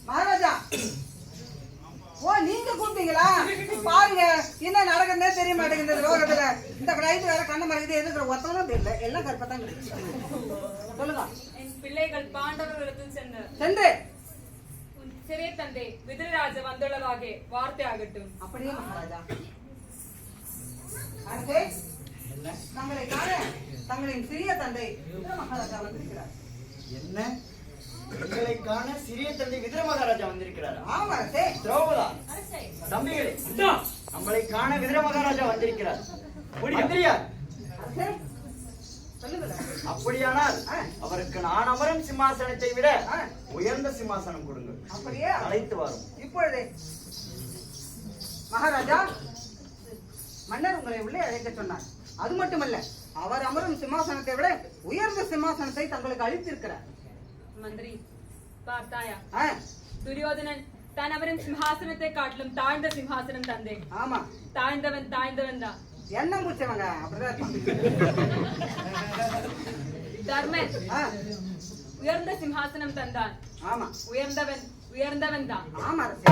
மகாராஜா, ஓ நீங்க கூப்பிட்டீங்களா? பாருங்க என்ன நடக்குதுன்னே தெரிய மாட்டேங்குது இந்த லோகத்துல. இந்த ரைட்டு வேற கண்ண மறைக்குது, எதுக்குற ஒத்தனும் தெரியல, எல்லாம் கற்பத்தான். சொல்லுங்க. என் பிள்ளைகள் பாண்டவர்களிடத்தில் சென்று உன் சிறிய தந்தை விதுரராஜ வந்துள்ளதாக வார்த்தை ஆகட்டும். அப்படியே மகாராஜா. அடுத்து தங்களை காண தங்களின் சிறிய தந்தை விதுர மகாராஜா வந்திருக்கிறார். என்ன? எங்களை காண சிறிய தந்தை விதுர மகாராஜா வந்திருக்கிறார். ஆமா அரசே. திரௌபதா, தம்பிகளே, நம்மளை காண விதுர மகாராஜா வந்திருக்கிறார். மந்திரியார், அரசே சொல்லுங்க. அப்படியானால் அவருக்கு நான் அமரும் சிம்மாசனத்தை விட உயர்ந்த சிம்மாசனம் கொடுங்கள். அப்படியே அழைத்து வரும். இப்பொழுதே மகாராஜா, மன்னர் உங்களை உள்ளே அழைக்க சொன்னார். அது மட்டுமல்ல, அவர் அமரும் சிம்மாசனத்தை விட உயர்ந்த சிம்மாசனத்தை தங்களுக்கு அளித்திருக்கிறார். மந்திரி பார்த்தாயா, துரியோதனன் தான் அவரின் சிம்ஹாசனத்தை காட்டிலும் தாழ்ந்த சிம்ஹாசனம் தந்தை. ஆமா, தாழ்ந்தவன் தான். என்ன முடிச்சவங்க அப்படிதான். தர்மன் உயர்ந்த சிம்ஹாசனம் தந்தான். ஆமா, உயர்ந்தவன் தான். ஆமா அரசே.